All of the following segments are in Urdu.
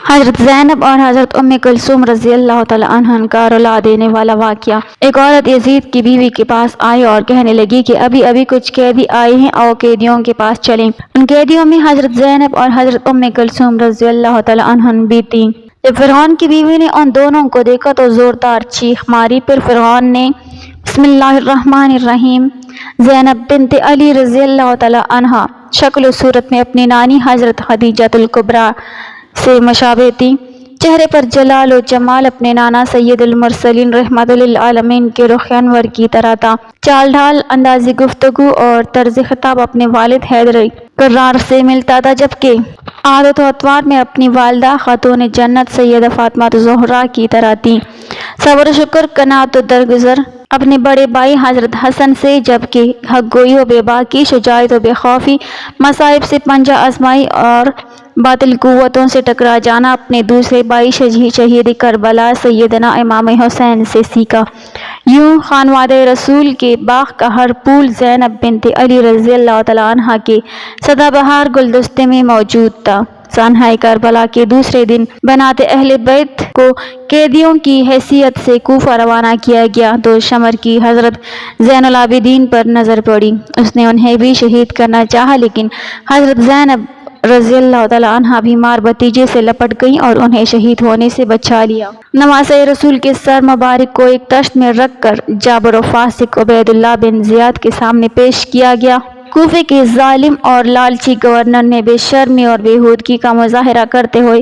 حضرت زینب اور حضرت ام کلثوم رضی اللہ تعالیٰ عنہ کا رلا دینے والا واقعہ۔ ایک عورت یزید کی بیوی کے پاس آئی اور کہنے لگی کہ ابھی ابھی کچھ قیدی آئے ہیں اور قیدیوں کے پاس چلیں۔ ان قیدیوں میں حضرت زینب اور حضرت ام کلثوم رضی اللہ تعالیٰ عنہ بھی تھیں۔ جب فرعون کی بیوی نے ان دونوں کو دیکھا تو زوردار چیخ ماری۔ پھر فرعون نے بسم اللہ الرحمن الرحیم زینب بنت علی رضی اللہ تعالیٰ عنہ شکل و صورت میں اپنی نانی حضرت خدیجہ الکبریٰ سے مشابہ تھی، چہرے پر جلال و جمال اپنے نانا سید المرسلین رحمت للعالمین کے رخ انور کی طرح تھا، چال ڈھال، انداز گفتگو اور طرز خطاب اپنے والد حیدر کرار سے ملتا تھا، جبکہ عادت و اطوار میں اپنی والدہ خاتون جنت سیدہ فاطمہ الزہرا کی طرح تھی۔ صبر و شکر، قناعت و درگزر اپنے بڑے بھائی حضرت حسن سے، جبکہ حق گوئی و بے باکی، شجاعت و بے خوفی، مصائب سے پنجہ آزمائی اور باطل قوتوں سے ٹکرا جانا اپنے دوسرے بھائی شہید کربلا سیدنا امام حسین سے سیکھا۔ یوں خانوادہ رسول کے باغ کا ہر پھول زینب بنت علی رضی اللہ تعالیٰ عنہ کے سدا بہار گلدستے میں موجود تھا۔ سانحہ کربلا کے دوسرے دن بنات اہل بیت کو قیدیوں کی حیثیت سے کوفہ روانہ کیا گیا تو شمر کی حضرت زین العابدین پر نظر پڑی۔ اس نے انہیں بھی شہید کرنا چاہا، لیکن حضرت زینب رضی اللہ تعالیٰ عنہ بیمار بھتیجے سے لپٹ گئیں اور انہیں شہید ہونے سے بچا لیا۔ نواسۂ رسول کے سر مبارک کو ایک تشت میں رکھ کر جابر و فاسق عبید اللہ بن زیاد کے سامنے پیش کیا گیا۔ کوفے کے ظالم اور لالچی گورنر نے بے شرمی اور بیہودگی کا مظاہرہ کرتے ہوئے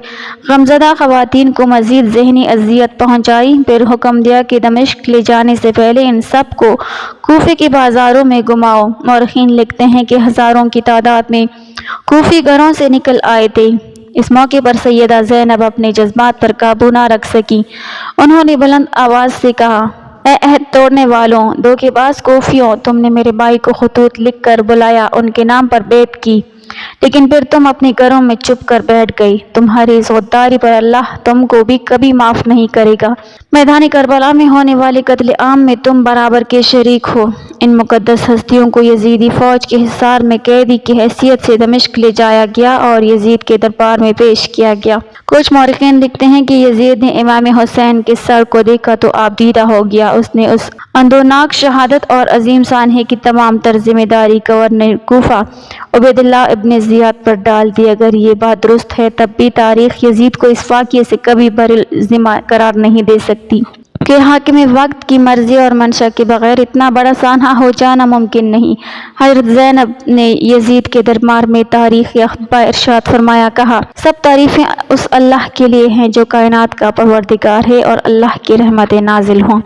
غمزدہ خواتین کو مزید ذہنی اذیت پہنچائی۔ پھر حکم دیا کہ دمشق لے جانے سے پہلے ان سب کو کوفے کے بازاروں میں گھماؤ۔ مورخین لکھتے ہیں کہ ہزاروں کی تعداد میں کوفی گھروں سے نکل آئے تھے۔ اس موقع پر سیدہ زینب اپنے جذبات پر قابو نہ رکھ سکیں۔ انہوں نے بلند آواز سے کہا، اے عہد توڑنے والوں، دھوکے باز کوفیوں، تم نے میرے بھائی کو خطوط لکھ کر بلایا، ان کے نام پر بیعت کی، لیکن پھر تم اپنے گھروں میں چھپ کر بیٹھ گئی۔ تمہاری اس غداری پر اللہ تم کو بھی کبھی معاف نہیں کرے گا۔ میدان کربلا میں ہونے والے قتل عام میں تم برابر کے شریک ہو۔ ان مقدس ہستیوں کو یزیدی فوج کے حصار میں قیدی کی حیثیت سے دمشق لے جایا گیا اور یزید کے دربار میں پیش کیا گیا۔ کچھ مورخین لکھتے ہیں کہ یزید نے امام حسین کے سر کو دیکھا تو آپ دیدہ ہو گیا۔ اس نے اس اندوناک شہادت اور عظیم سانحے کی تمام تر ذمہ داری گورنر کوفہ عبید اللہ ابن زیاد پر ڈال دی۔ اگر یہ بات درست ہے تب بھی تاریخ یزید کو اس واقعے سے کبھی بری ذمہ قرار نہیں دے سکتی کہ حاکم وقت کی مرضی اور منشا کے بغیر اتنا بڑا سانحہ ہو جانا ممکن نہیں۔ حضرت زینب نے یزید کے دربار میں تاریخ یافتہ ارشاد فرمایا، کہا، سب تعریفیں اس اللہ کے لیے ہیں جو کائنات کا پروردگار ہے، اور اللہ کی رحمتیں نازل ہوں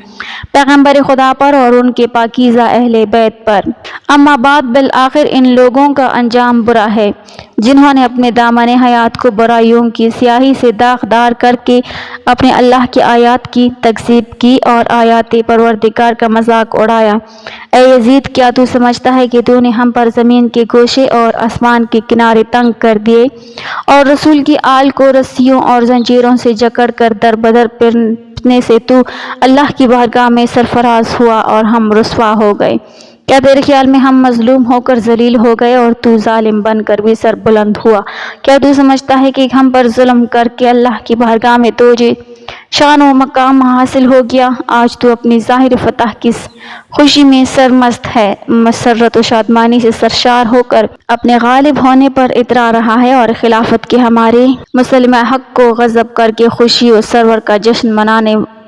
پیغمبر خدا پر اور ان کے پاکیزہ اہل بیت پر۔ اما بعد، بالآخر ان لوگوں کا انجام برا ہے جنہوں نے اپنے دامن حیات کو برائیوں کی سیاہی سے داغدار کر کے اپنے اللہ کی آیات کی تکذیب کی اور آیات پروردگار کا مذاق اڑایا۔ اے یزید، کیا تو سمجھتا ہے کہ تو نے ہم پر زمین کے گوشے اور آسمان کے کنارے تنگ کر دیے اور رسول کی آل کو رسیوں اور زنجیروں سے جکڑ کر در بدر پھرنے سے تو اللہ کی بارگاہ میں سرفراز ہوا اور ہم رسوا ہو گئے؟ کیا تیرے خیال میں ہم مظلوم ہو کر ذلیل ہو گئے اور تو ظالم بن کر بھی سر بلند ہوا؟ کیا تو سمجھتا ہے کہ ہم پر ظلم کر کے اللہ کی بارگاہ میں تجھے شان و مقام حاصل ہو گیا؟ آج تو اپنی ظاہر فتح کی خوشی میں سرمست ہے، مسرت و شادمانی سے سرشار ہو کر اپنے غالب ہونے پر اترا رہا ہے اور خلافت کے ہمارے مسلمہ حق کو غصب کر کے خوشی و سرور کا جشن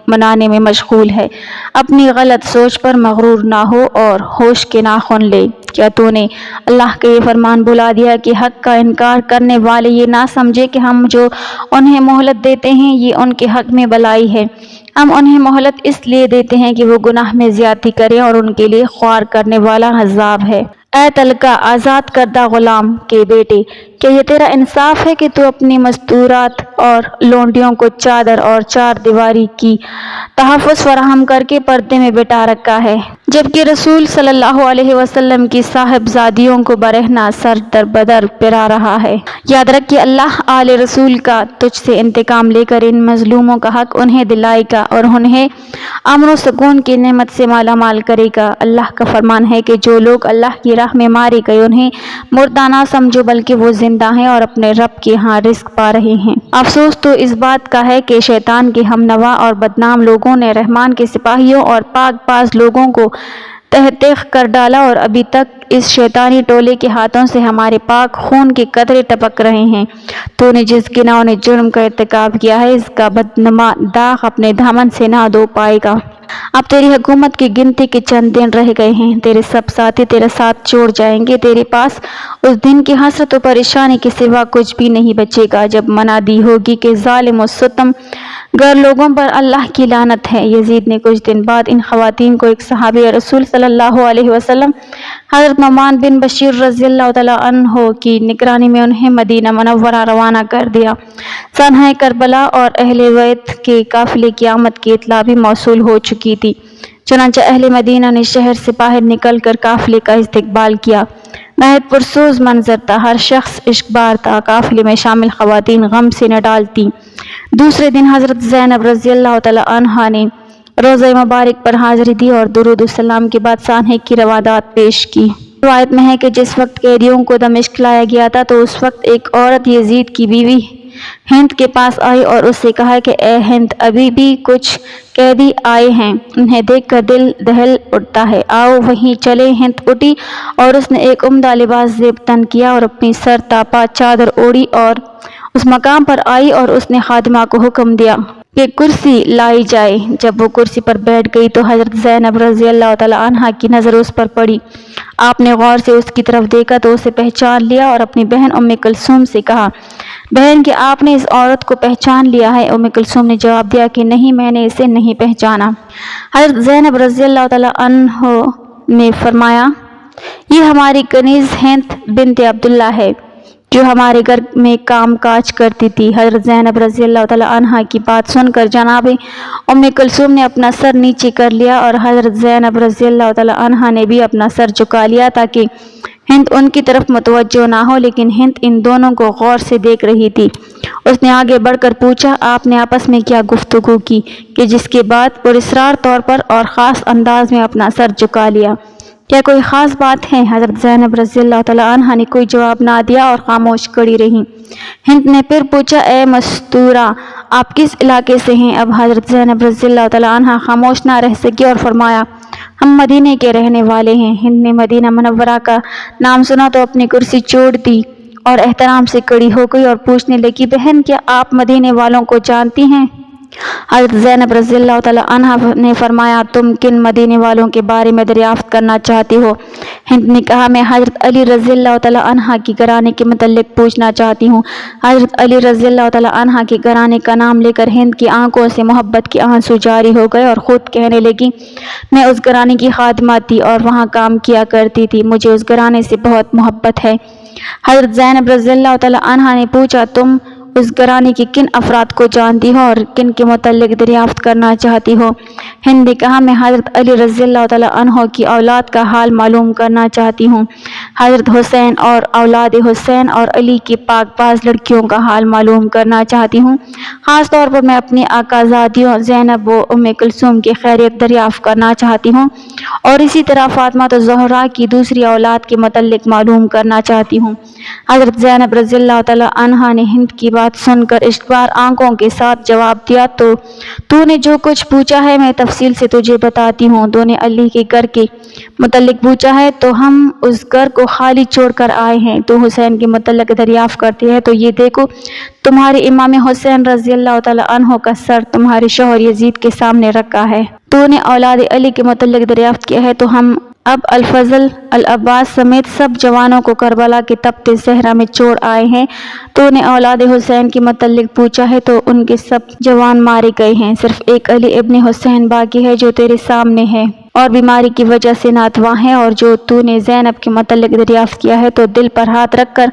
منانے میں مشغول ہے۔ اپنی غلط سوچ پر مغرور نہ ہو اور ہوش کے ناخن لے۔ کیا تو نے اللہ کا یہ فرمان بھلا دیا کہ حق کا انکار کرنے والے یہ نہ سمجھے کہ ہم جو انہیں مہلت دیتے ہیں یہ ان کے حق میں بلائی ہے؟ ہم انہیں مہلت اس لیے دیتے ہیں کہ وہ گناہ میں زیادتی کریں اور ان کے لیے خوار کرنے والا عذاب ہے۔ اے تلقا آزاد کردہ غلام کے بیٹے، کیا یہ تیرا انصاف ہے کہ تو اپنی مستورات اور لونڈیوں کو چادر اور چار دیواری کی تحفظ فراہم کر کے پردے میں بٹھا رکھا ہے، جبکہ رسول صلی اللہ علیہ وسلم کی صاحبزادیوں کو برہنہ سر در بدر پھرا رہا ہے؟ یاد رکھ کہ اللہ آل رسول کا تجھ سے انتقام لے کر ان مظلوموں کا حق انہیں دلائے گا اور انہیں امن و سکون کی نعمت سے مالا مال کرے گا۔ اللہ کا فرمان ہے کہ جو لوگ اللہ کی راہ میں مارے گئے انہیں مردہ نہ سمجھو بلکہ وہ زندہ ہیں اور اپنے رب کے ہاں رزق پا رہے ہیں۔ افسوس تو اس بات کا ہے کہ شیطان کے ہم نوا اور بدنام لوگوں نے رحمان کے سپاہیوں اور پاک باز لوگوں کو تہہ کر ڈالا، اور ابھی تک اس شیطانی ٹولے کے ہاتھوں سے ہمارے پاک خون کے قطرے ٹپک رہے ہیں۔ تو نے جس گناہ جرم کا ارتکاب کیا ہے، اس کا بدنما داغ اپنے دامن سے نہ دھو پائے گا۔ اب تیری حکومت کی گنتی کے چند دن رہ گئے ہیں، تیرے سب ساتھی تیرے ساتھ چھوڑ جائیں گے، تیرے پاس اس دن کی حسرت و پریشانی کے سوا کچھ بھی نہیں بچے گا جب منادی ہوگی کہ ظالم و ستم گر لوگوں پر اللہ کی لعنت ہے۔ یزید نے کچھ دن بعد ان خواتین کو ایک صحابی رسول صلی اللہ علیہ وسلم حضرت نعمان بن بشیر رضی اللہ تعالیٰ عنہ کی نگرانی میں انہیں مدینہ منورہ روانہ کر دیا۔ سانحۂ کربلا اور اہل بیت کے قافلے کی آمد کی اطلاع بھی موصول ہو چکی تھی، چنانچہ اہل مدینہ نے شہر سے باہر نکل کر قافلے کا استقبال کیا۔ نہایت پرسوز منظر تھا، ہر شخص عشقبار تھا، قافلے میں شامل خواتین غم سے نڈال تھیں۔ دوسرے دن حضرت زینب رضی اللہ تعالیٰ عنہا نے روضہ مبارک پر حاضری دی اور درود السلام کے بعد سانحے کی روادات پیش کی۔ روایت میں ہے کہ جس وقت قیدیوں کو دمشق لایا گیا تھا تو اس وقت ایک عورت یزید کی بیوی ہند کے پاس آئی اور اس سے کہا کہ اے ہند، ابھی بھی کچھ قیدی آئے ہیں، انہیں دیکھ کر دل دہل اٹھتا ہے، آؤ وہیں چلیں۔ ہند اٹھی اور اس نے ایک عمدہ لباس زیب تن کیا اور اپنی سر تاپا چادر اوڑھی اور اس مقام پر آئی اور اس نے خادمہ کو حکم دیا کہ کرسی لائی جائے۔ جب وہ کرسی پر بیٹھ گئی تو حضرت زینب رضی اللہ تعالیٰ عنہا کی نظر اس پر پڑی۔ آپ نے غور سے اس کی طرف دیکھا تو اسے پہچان لیا اور اپنی بہن ام کلثوم سے کہا، بہن کیا آپ نے اس عورت کو پہچان لیا ہے؟ ام کلثوم نے جواب دیا کہ نہیں، میں نے اسے نہیں پہچانا۔ حضرت زینب رضی اللہ تعالیٰ عنہ نے فرمایا، یہ ہماری کنیز ہند بنت عبداللہ ہے جو ہمارے گھر میں کام کاج کرتی تھی۔ حضرت زینب رضی اللہ تعالیٰ عنہا کی بات سن کر جناب ام کلثوم نے اپنا سر نیچے کر لیا اور حضرت زینب رضی اللہ تعالیٰ عنہا نے بھی اپنا سر جھکا لیا تاکہ ہند ان کی طرف متوجہ نہ ہو، لیکن ہند ان دونوں کو غور سے دیکھ رہی تھی۔ اس نے آگے بڑھ کر پوچھا، آپ نے آپس میں کیا گفتگو کی کہ جس کے بعد پراسرار طور پر اور خاص انداز میں اپنا سر جھکا لیا؟ کیا کوئی خاص بات ہے؟ حضرت زینب رضی اللہ تعالیٰ عنہا نے کوئی جواب نہ دیا اور خاموش کھڑی رہیں۔ ہند نے پھر پوچھا، اے مستورہ، آپ کس علاقے سے ہیں؟ اب حضرت زینب رضی اللہ تعالیٰ عنہا خاموش نہ رہ سکی اور فرمایا، ہم مدینے کے رہنے والے ہیں۔ ہند نے مدینہ منورہ کا نام سنا تو اپنی کرسی چھوڑ دی اور احترام سے کھڑی ہو گئی اور پوچھنے لگی، بہن کیا آپ مدینے والوں کو جانتی ہیں؟ حضرت زینب رضی اللہ تعالیٰ عنہا نے فرمایا، تم کن مدینے والوں کے بارے میں دریافت کرنا چاہتی ہو؟ ہند نے کہا، میں حضرت علی رضی اللہ تعالیٰ عنہا کی گھرانے کے متعلق پوچھنا چاہتی ہوں۔ حضرت علی رضی اللہ تعالیٰ عنہا کے گھرانے کا نام لے کر ہند کی آنکھوں سے محبت کے آنسو جاری ہو گئے اور خود کہنے لگی، میں اس گھرانے کی خادمہ تھی اور وہاں کام کیا کرتی تھی، مجھے اس گھرانے سے بہت محبت ہے۔ حضرت زینب رضی اللہ تعالیٰ عنہا نے پوچھا، تم اس گھرانے کے کن افراد کو جانتی ہو اور کن کے متعلق دریافت کرنا چاہتی ہو؟ ہند نے کہا، میں حضرت علی رضی اللہ تعالیٰ عنہ کی اولاد کا حال معلوم کرنا چاہتی ہوں، حضرت حسین اور اولاد حسین اور علی کی پاک باز لڑکیوں کا حال معلوم کرنا چاہتی ہوں، خاص طور پر میں اپنی آقازادیوں زینب و ام کلثوم کی خیریت دریافت کرنا چاہتی ہوں، اور اسی طرح فاطمہ زہرا کی دوسری اولاد کے متعلق معلوم کرنا چاہتی ہوں۔ حضرت زینب رضی اللہ تعالیٰ عنہا نے ہند کی بات سن کر اشکبار آنکھوں کے ساتھ جواب دیا، تو نے جو کچھ پوچھا ہے میں تفصیل سے تجھے بتاتی ہوں۔ تو نے علی کے گھر کے متعلق پوچھا ہے تو ہم اس گھر کو خالی چھوڑ کر آئے ہیں۔ تو حسین کے متعلق دریافت کرتی ہے تو یہ دیکھو، تمہارے امام حسین رضی اللہ تعالیٰ عنہ کا سر تمہارے شوہر یزید کے سامنے رکھا ہے۔ تو نے اولاد علی کے متعلق دریافت کیا ہے تو ہم اب الفضل، العباس سمیت سب جوانوں کو کربلا کے تپتے صحرا میں چھوڑ آئے ہیں۔ تو نے اولاد حسین کے متعلق پوچھا ہے تو ان کے سب جوان مارے گئے ہیں، صرف ایک علی ابن حسین باقی ہے جو تیرے سامنے ہے اور بیماری کی وجہ سے ناتواں ہے۔ اور جو تو نے زینب کے متعلق دریافت کیا ہے تو دل پر ہاتھ رکھ کر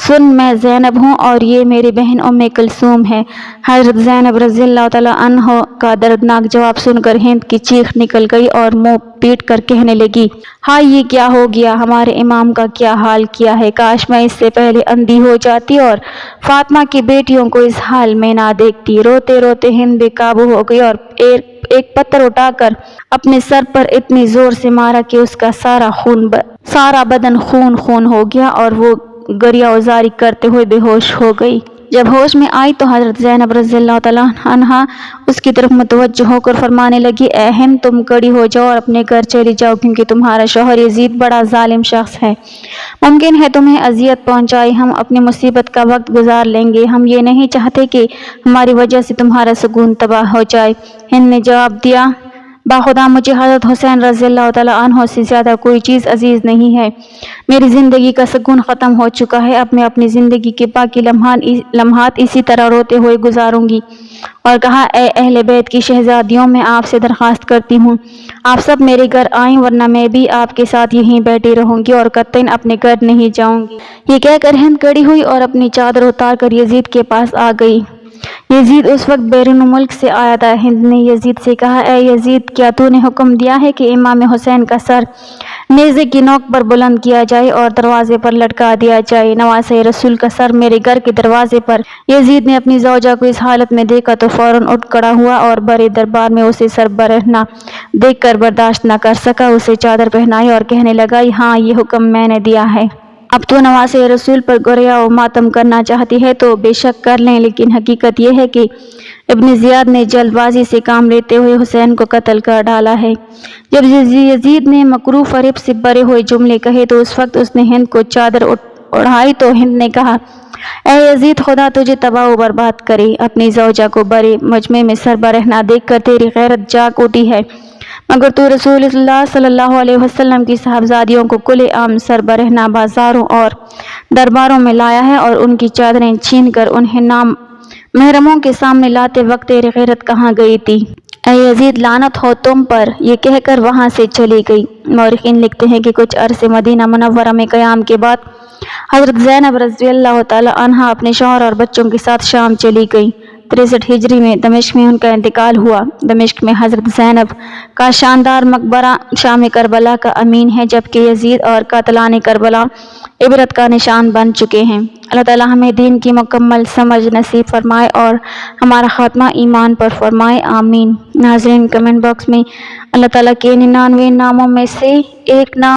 سن، میں زینب ہوں اور یہ میری بہن ام کلثوم ہے۔ حضرت زینب رضی اللہ تعالیٰ عنہ کا دردناک جواب سن کر ہند کی چیخ نکل گئی اور منہ پیٹ کر کہنے لگی، ہائے یہ کیا ہو گیا، ہمارے امام کا کیا حال کیا ہے، کاش میں اس سے پہلے اندھی ہو جاتی اور فاطمہ کی بیٹیوں کو اس حال میں نہ دیکھتی۔ روتے روتے ہند بے قابو ہو گئی اور ایک پتھر اٹھا کر اپنے سر پر اتنی زور سے مارا کہ اس کا سارا بدن خون ہو گیا اور وہ گریہ وزاری کرتے ہوئے بے ہوش ہو گئی۔ جب ہوش میں آئی تو حضرت زینب رضی اللہ تعالیٰ عنہا اس کی طرف متوجہ ہو کر فرمانے لگی، اے ہند، تم کڑی ہو جاؤ اور اپنے گھر چلی جاؤ، کیونکہ تمہارا شوہر یزید بڑا ظالم شخص ہے، ممکن ہے تمہیں اذیت پہنچائے، ہم اپنی مصیبت کا وقت گزار لیں گے، ہم یہ نہیں چاہتے کہ ہماری وجہ سے تمہارا سکون تباہ ہو جائے۔ ہند نے جواب دیا، باخدا مجھے حضرت حسین رضی اللہ تعالیٰ عنہ سے زیادہ کوئی چیز عزیز نہیں ہے، میری زندگی کا سکون ختم ہو چکا ہے، اب میں اپنی زندگی کے باقی لمحات اسی طرح روتے ہوئے گزاروں گی، اور کہا، اے اہل بیت کی شہزادیوں، میں آپ سے درخواست کرتی ہوں آپ سب میرے گھر آئیں، ورنہ میں بھی آپ کے ساتھ یہیں بیٹھی رہوں گی اور قطعاً اپنے گھر نہیں جاؤں گی۔ یہ کہہ کر ہند کھڑی ہوئی اور اپنی چادر اتار کر یزید کے پاس آ گئی۔ یزید اس وقت بیرون ملک سے آیا تھا۔ ہند نے یزید سے کہا، اے یزید، کیا تو نے حکم دیا ہے کہ امام حسین کا سر نیزے کی نوک پر بلند کیا جائے اور دروازے پر لٹکا دیا جائے؟ نواسۂ رسول کا سر میرے گھر کے دروازے پر۔ یزید نے اپنی زوجہ کو اس حالت میں دیکھا تو فوراً اٹھ کھڑا ہوا اور بڑے دربار میں اسے سر برہنہ دیکھ کر برداشت نہ کر سکا، اسے چادر پہنائی اور کہنے لگا، ہاں، یہ حکم میں نے دیا ہے۔ اب تو نواسۂ رسول پر گریہ و ماتم کرنا چاہتی ہے تو بے شک کر لیں، لیکن حقیقت یہ ہے کہ ابن زیاد نے جلد بازی سے کام لیتے ہوئے حسین کو قتل کر ڈالا ہے۔ جب یزید نے مکروہ فریب سے بھرے ہوئے جملے کہے تو اس وقت اس نے ہند کو چادر اڑائی تو ہند نے کہا، اے یزید، خدا تجھے تباہ و برباد کرے، اپنی زوجہ کو بڑے مجمع میں سر برہنہ دیکھ کر تیری غیرت جاگ اٹھی ہے، مگر تو رسول اللہ صلی اللہ علیہ وسلم کی صاحبزادیوں کو کھلے عام سر برہنہ بازاروں اور درباروں میں لایا ہے اور ان کی چادریں چھین کر انہیں محرموں کے سامنے لاتے وقت تیری غیرت کہاں گئی تھی؟ اے یزید، لعنت ہو تم پر، یہ کہہ کر وہاں سے چلی گئی۔ مورخین لکھتے ہیں کہ کچھ عرصے مدینہ منورہ میں قیام کے بعد حضرت زینب رضی اللہ تعالیٰ عنہا اپنے شوہر اور بچوں کے ساتھ شام چلی گئی۔ 63 ہجری میں دمشق میں ان کا انتقال ہوا۔ دمشق میں حضرت زینب کا شاندار مقبرہ شام کربلا کا امین ہے، جبکہ یزید اور قاتلان کربلا عبرت کا نشان بن چکے ہیں۔ اللہ تعالیٰ ہمیں دین کی مکمل سمجھ نصیب فرمائے اور ہمارا خاتمہ ایمان پر فرمائے، آمین۔ ناظرین، کمنٹ باکس میں اللہ تعالیٰ کے 99 ناموں میں سے ایک نام